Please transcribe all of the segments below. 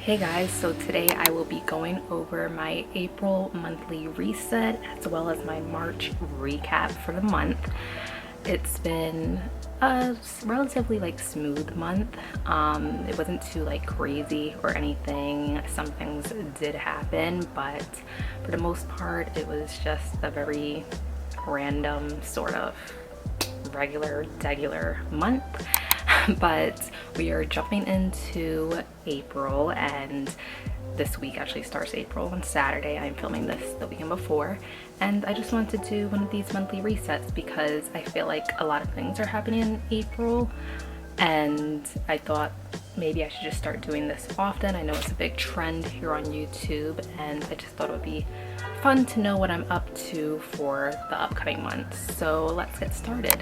Hey guys, so today I will be going over my April monthly reset as well as my March recap for the month. It's been a relatively smooth month. It wasn't too crazy or anything. Some things did happen, but for the most part it was just a very random sort of regular month. But we are jumping into April, and this week actually starts April on Saturday. I'm filming this the weekend before, and I just wanted to do one of these monthly resets because I feel like a lot of things are happening in April, and I thought maybe I should just start doing this often. I know it's a big trend here on YouTube, and I just thought it would be fun to know what I'm up to for the upcoming months. So let's get started.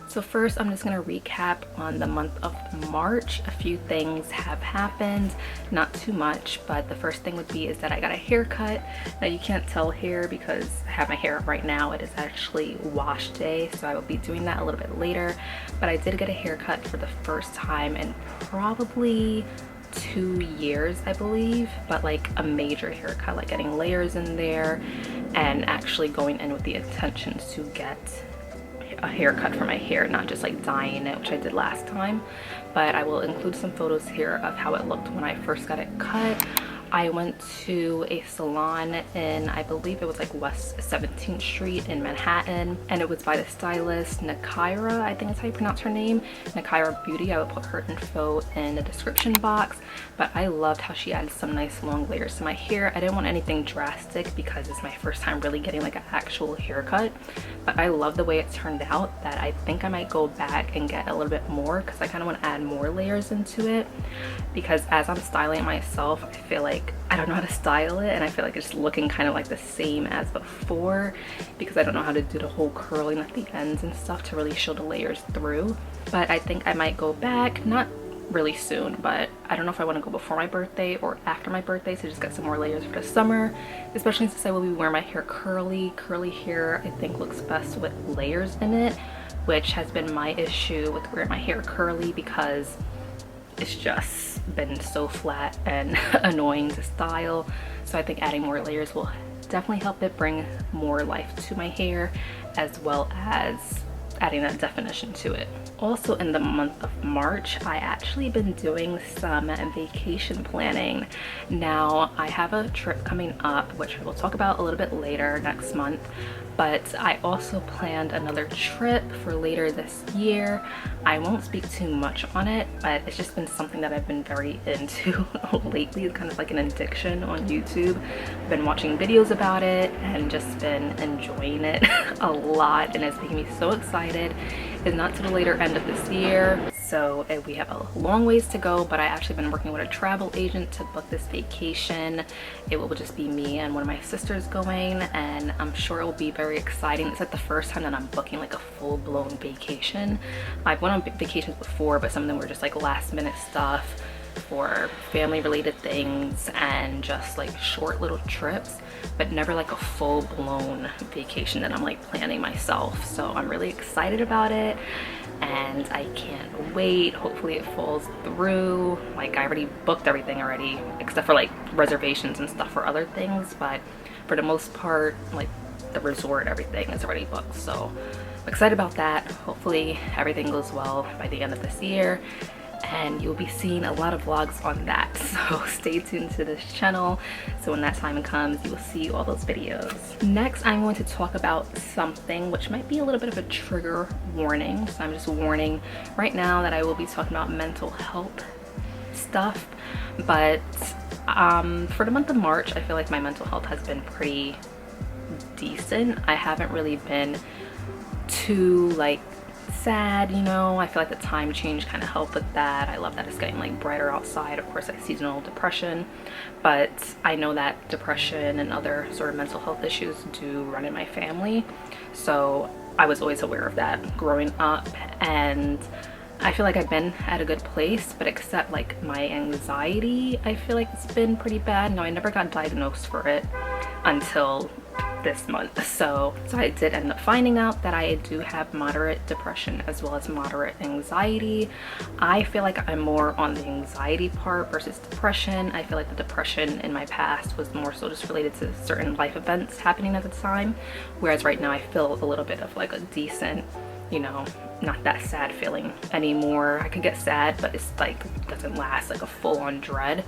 So first, I'm just going to recap on the month of March. A few things have happened, not too much, but the first thing would be is that I got a haircut. Now you can't tell here because I have my hair up right now. It is actually wash day, so I will be doing that a little bit later. But I did get a haircut for the first time in probably 2 years, I believe, but like a major haircut, like getting layers in there and actually going in with the intentions to get a haircut for my hair, not just like dyeing it, which I did last time. But I will include some photos here of how it looked when I first got it cut. I went to a salon in, I believe it was like West 17th Street in Manhattan, and it was by the stylist Nakaira, I think that's how you pronounce her name, Nakaira Beauty. I will put her info in the description box. But I loved how she added some nice long layers to my hair. I didn't want anything drastic because it's my first time really getting like an actual haircut, but I love the way it turned out that I think I might go back and get a little bit more because I kind of want to add more layers into it, because as I'm styling it myself, I feel like I don't know how to style it, and I feel like it's looking kind of like the same as before because I don't know how to do the whole curling at the ends and stuff to really show the layers through. But I think I might go back, not really soon, but I don't know if I want to go before my birthday or after my birthday, so just get some more layers for the summer, especially since I will be wearing my hair curly. Curly hair I think looks best with layers in it, which has been my issue with wearing my hair curly because it's just been so flat and annoying to style. So I think adding more layers will definitely help it bring more life to my hair, as well as adding that definition to it. Also in the month of March, I actually been doing some vacation planning. Now I have a trip coming up, which I will talk about a little bit later next month, but I also planned another trip for later this year. I won't speak too much on it, but it's just been something that I've been very into lately. It's kind of like an addiction on YouTube. I've been watching videos about it and just been enjoying it a lot, and it's making me so excited. It's not to the later end of this year, so we have a long ways to go, but I actually been working with a travel agent to book this vacation. It will just be me and one of my sisters going, and I'm sure it will be very exciting. It's like the first time that I'm booking like a full-blown vacation. I've went on vacations before, but some of them were just like last-minute stuff for family related things and just like short little trips, but never like a full-blown vacation that I'm like planning myself. So I'm really excited about it and I can't wait. Hopefully it falls through. Like I already booked everything already, except for like reservations and stuff for other things, but for the most part, like the resort, everything is already booked. So I'm excited about that. Hopefully everything goes well by the end of this year, and you'll be seeing a lot of vlogs on that. So stay tuned to this channel, so when that time comes you will see all those videos. Next, I'm going to talk about something which might be a little bit of a trigger warning, so I'm just warning right now that I will be talking about mental health stuff. But for the month of March, I feel like my mental health has been pretty decent. I haven't really been too like sad, you know. I feel like the time change kind of helped with that. I love that it's getting like brighter outside. Of course, like seasonal depression, but I know that depression and other sort of mental health issues do run in my family, so I was always aware of that growing up, and I feel like I've been at a good place, but except like my anxiety, I feel like it's been pretty bad. Now I never got diagnosed for it until this month. So I did end up finding out that I do have moderate depression as well as moderate anxiety. I feel like I'm more on the anxiety part versus depression. I feel like the depression in my past was more so just related to certain life events happening at the time, whereas right now I feel a little bit of like a decent, you know, not that sad feeling anymore. I could get sad, but it's like doesn't last like a full-on dread.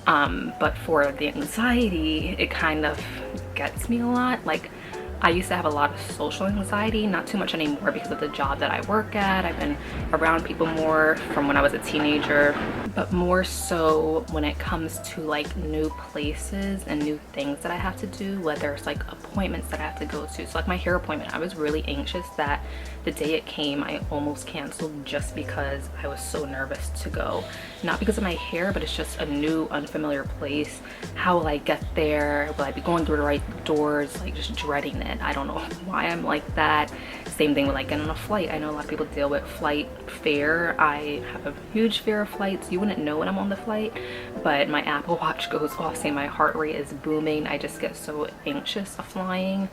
But for the anxiety, it kind of gets me a lot. Like, I used to have a lot of social anxiety, not too much anymore because of the job that I work at. I've been around people more from when I was a teenager, but more so when it comes to like new places and new things that I have to do, whether it's like appointments that I have to go to. So like my hair appointment, I was really anxious that the day it came, I almost canceled just because I was so nervous to go. Not because of my hair, but it's just a new, unfamiliar place. How will I get there? Will I be going through the right doors? Like, just dreading it. I don't know why I'm like that. Same thing with like getting on a flight. I know a lot of people deal with flight fear. I have a huge fear of flights. You wouldn't know when I'm on the flight, but my Apple Watch goes off saying my heart rate is booming. I just get so anxious of flying.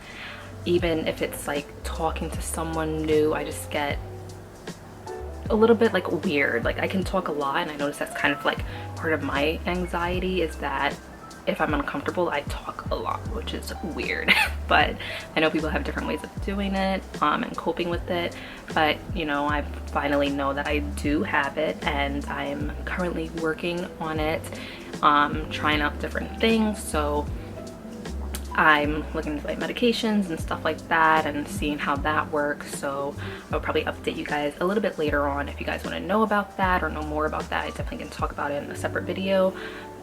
Even if it's like talking to someone new, I just get a little bit like weird. Like, I can talk a lot, and I notice that's kind of like part of my anxiety, is that if I'm uncomfortable, I talk a lot, which is weird. But I know people have different ways of doing it and coping with it. But you know, I finally know that I do have it, and I'm currently working on it, trying out different things. So I'm looking into like medications and stuff like that and seeing how that works. So I'll probably update you guys a little bit later on. If you guys want to know about that or know more about that, I definitely can talk about it in a separate video.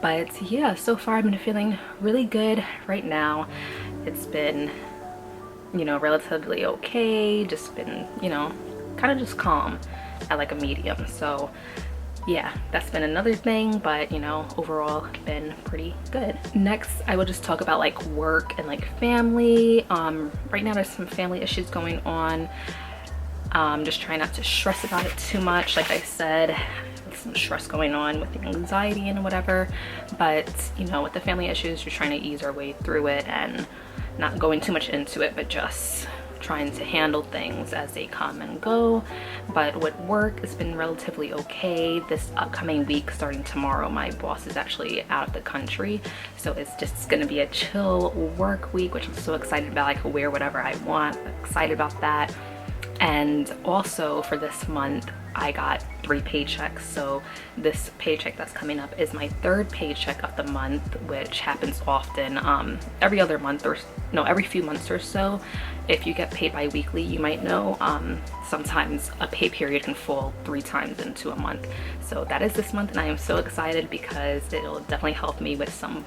But yeah, so far I've been feeling really good right now. It's been, you know, relatively okay. Just been, you know, kind of just calm at like a medium. So yeah, that's been another thing, but you know, overall been pretty good. Next, I will just talk about like work and like family. Right now there's some family issues going on. Just trying not to stress about it too much. Like I said, some stress going on with the anxiety and whatever, but you know, with the family issues, you're trying to ease our way through it and not going too much into it, but just trying to handle things as they come and go. But with work, it's been relatively okay. This upcoming week, starting tomorrow, my boss is actually out of the country, so it's just gonna be a chill work week, which I'm so excited about. I can wear whatever I want. I'm excited about that. And also for this month, I got 3 paychecks. So this paycheck that's coming up is my 3rd paycheck of the month, which happens often, every other month, or no, every few months or so. If you get paid bi-weekly, you might know sometimes a pay period can fall 3 times into a month. So that is this month, and I am so excited because it'll definitely help me with some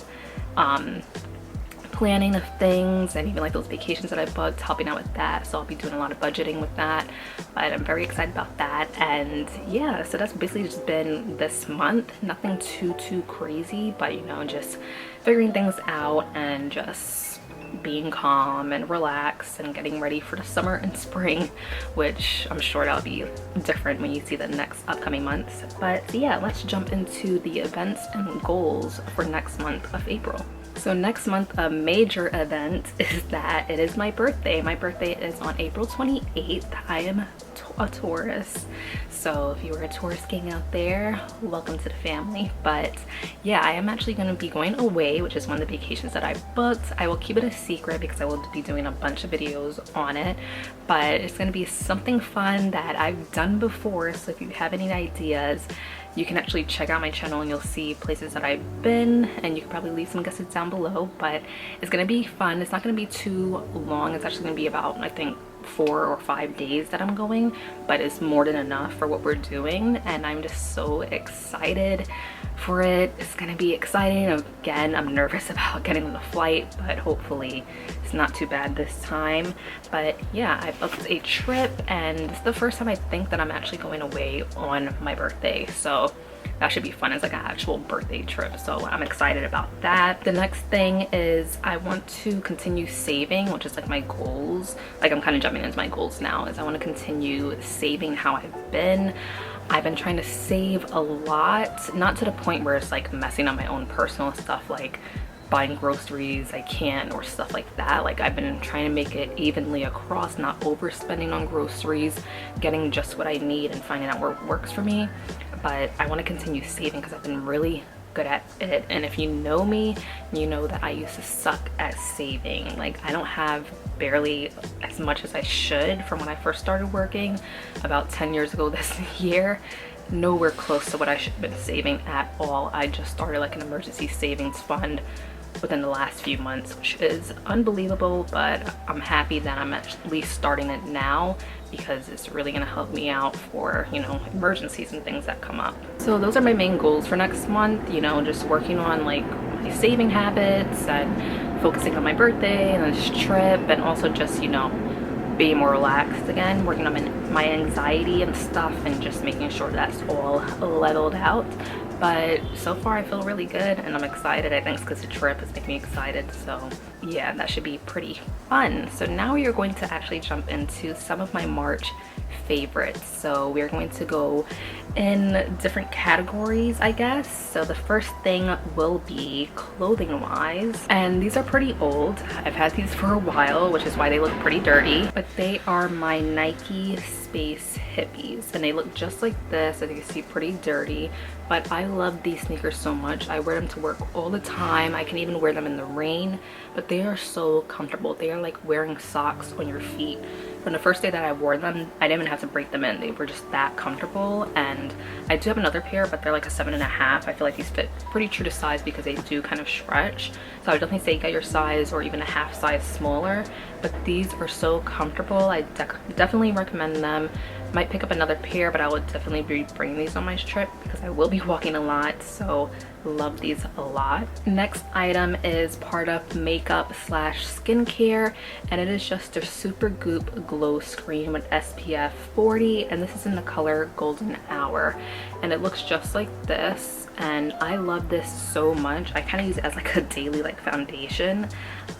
planning of things, and even like those vacations that I booked, helping out with that. So I'll be doing a lot of budgeting with that, but I'm very excited about that. And yeah, so that's basically just been this month. Nothing too crazy, but you know, just figuring things out and just being calm and relaxed and getting ready for the summer and spring, which I'm sure that'll be different when you see the next upcoming months. But yeah, let's jump into the events and goals for next month of April. So next month, a major event is that it is my birthday. My birthday is on April 28th. I am a Taurus, so if you were a Taurus gang out there, welcome to the family. But yeah, I am actually going to be going away, which is one of the vacations that I booked. I will keep it a secret because I will be doing a bunch of videos on it, but it's going to be something fun that I've done before. So if you have any ideas, you can actually check out my channel and you'll see places that I've been, and you can probably leave some guesses down below. But it's gonna be fun. It's not gonna be too long. It's actually gonna be about, I think, 4 or 5 days that I'm going, but it's more than enough for what we're doing, and I'm just so excited for it. It's gonna be exciting. Again, I'm nervous about getting on the flight, but hopefully it's not too bad this time. But yeah, I booked a trip, and it's the first time I think that I'm actually going away on my birthday, so that should be fun. It's like an actual birthday trip, so I'm excited about that. The next thing is I want to continue saving, which is like my goals. Like, I'm kind of jumping into my goals now, is I want to continue saving how I've been. I've been trying to save a lot, not to the point where it's like messing up my own personal stuff, like buying groceries I can't or stuff like that. Like I've been trying to make it evenly across, not overspending on groceries, getting just what I need and finding out what works for me. But I want to continue saving because I've been really good at it. And if you know me, you know that I used to suck at saving. Like I don't have barely as much as I should from when I first started working about 10 years ago this year. Nowhere close to what I should have been saving at all. I just started like an emergency savings fund within the last few months, which is unbelievable, but I'm happy that I'm at least starting it now because it's really gonna help me out for, you know, emergencies and things that come up. So those are my main goals for next month, you know, just working on like my saving habits and focusing on my birthday and this trip, and also just, you know, being more relaxed again, working on my anxiety and stuff, and just making sure that's all leveled out. But so far I feel really good and I'm excited. I think it's because the trip is making me excited, so yeah, that should be pretty fun. So now we are going to actually jump into some of my March favorites. So we're going to go in different categories, I guess. So the first thing will be clothing wise, and these are pretty old. I've had these for a while, which is why they look pretty dirty, but they are my Nike Space Hippies, and they look just like this. As you can see, pretty dirty, but I love these sneakers so much. I wear them to work all the time. I can even wear them in the rain, but they are so comfortable. They are like wearing socks on your feet. From the first day that I wore them, I didn't even have to break them in. They were just that comfortable. And I do have another pair, but they're like a 7.5. I feel like these fit pretty true to size because they do kind of stretch. So I would definitely say get your size or even a half size smaller, but these are so comfortable. I definitely recommend them. Might pick up another pair, but I would definitely be bringing these on my trip because I will be walking a lot, so love these a lot. Next item is part of makeup slash skincare, and it is just their Super Goop Glow Screen with SPF 40, and this is in the color Golden Hour, and it looks just like this. And I love this so much. I kind of use it as like a daily like foundation.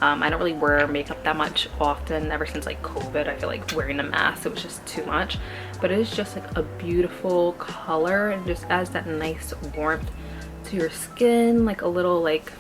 I don't really wear makeup that much often. Ever since like COVID, I feel like wearing a mask, it was just too much. But it is just like a beautiful color and just adds that nice warmth to your skin, like a little like,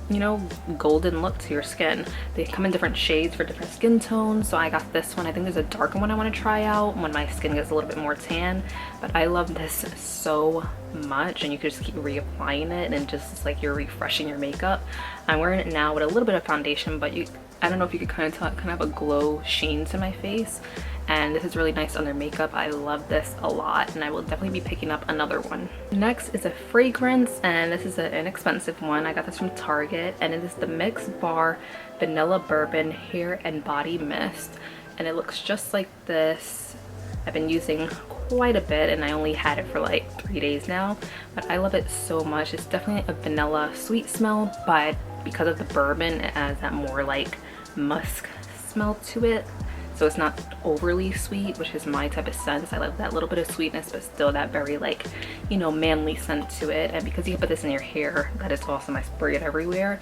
you know, golden look to your skin. They come in different shades for different skin tones, so I got this one. I think there's a darker one I want to try out when my skin gets a little bit more tan, but I love this so much, and you can just keep reapplying it and just it's like you're refreshing your makeup. I'm wearing it now with a little bit of foundation, but I don't know if you could kind of tell, kind of have a glow sheen to my face, and this is really nice under makeup. I love this a lot, and I will definitely be picking up another one. Next is a fragrance, and this is an inexpensive one. I got this from Target, and it is the Mix Bar Vanilla Bourbon Hair and Body Mist, and it looks just like this. I've been using quite a bit, and I only had it for like 3 days now, but I love it so much. It's definitely a vanilla sweet smell, but because of the bourbon, it has that more like musk smell to it. So it's not overly sweet, which is my type of scent. I love that little bit of sweetness, but still that very like, you know, manly scent to it. And because you can put this in your hair, that is awesome. I spray it everywhere.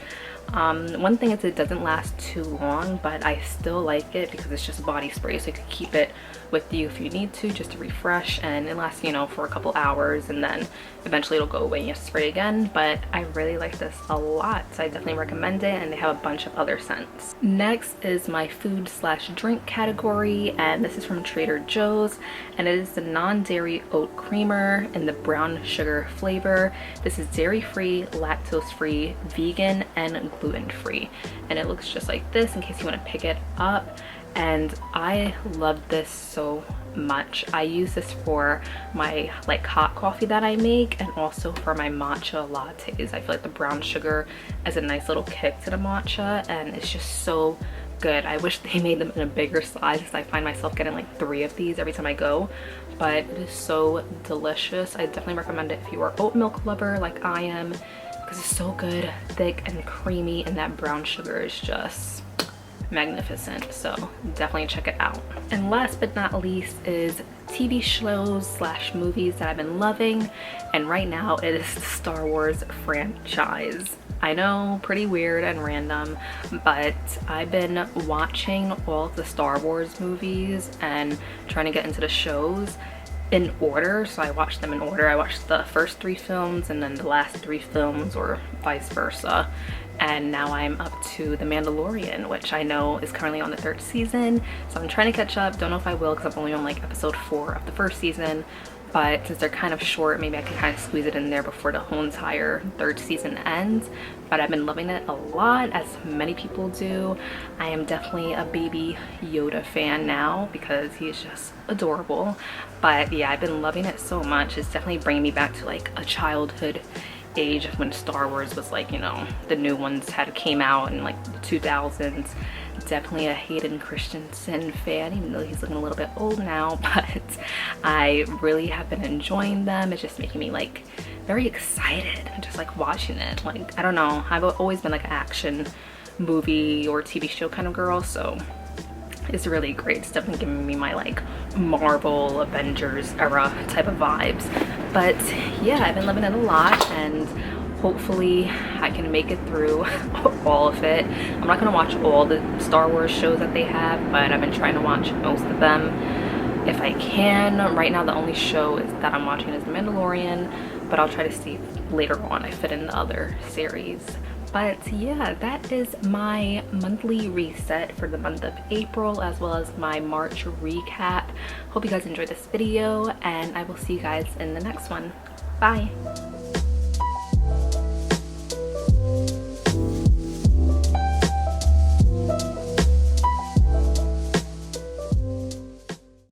One thing is it doesn't last too long, but I still like it because it's just body spray, so you can keep it with you if you need to, just to refresh, and it lasts, you know, for a couple hours, and then eventually it'll go away and you have to spray again. But I really like this a lot, so I definitely recommend it, and they have a bunch of other scents. Next is my food slash drink category, and this is from Trader Joe's, and it is the non-dairy oat creamer in the brown sugar flavor. This is dairy free, lactose free, vegan, and gluten free, and it looks just like this in case you want to pick it up. And I love this so much. I use this for my like hot coffee that I make, and also for my matcha lattes. I feel like the brown sugar is a nice little kick to the matcha, and it's just so good. I wish they made them in a bigger size because I find myself getting like 3 of these every time I go, but it is so delicious. I definitely recommend it if you are an oat milk lover like I am, because it's so good, thick and creamy, and that brown sugar is just magnificent. So definitely check it out. And last but not least is TV shows slash movies that I've been loving, and right now it is the Star Wars franchise. I know, pretty weird and random, but I've been watching all of the Star Wars movies and trying to get into the shows in order. So I watched them in order. I watched the first 3 films and then the last 3 films, or vice versa. and now I'm up to The Mandalorian, which I know is currently on the 3rd season, so I'm trying to catch up. Don't know if I will because I'm only on like episode 4 of the 1st season, but since they're kind of short, maybe I can kind of squeeze it in there before the whole entire 3rd season ends. But I've been loving it a lot, as many people do. I am definitely a baby Yoda fan now because he's just adorable. But yeah, I've been loving it so much. It's definitely bringing me back to like a childhood age when Star Wars was like, you know, the new ones had came out in like the 2000s. Definitely a Hayden Christensen fan, even though he's looking a little bit old now, but I really have been enjoying them. It's just making me like very excited just like watching it. Like, I don't know, I've always been like an action movie or TV show kind of girl, so it's really great. It's definitely giving me my like Marvel Avengers era type of vibes. But yeah, I've been loving it a lot, and hopefully I can make it through all of it. I'm not gonna watch all the Star Wars shows that they have, but I've been trying to watch most of them if I can. Right now the only show that I'm watching is The Mandalorian, but I'll try to see if later on I fit in the other series. But yeah, that is my monthly reset for the month of April, as well as my March recap. Hope you guys enjoyed this video, and I will see you guys in the next one. Bye.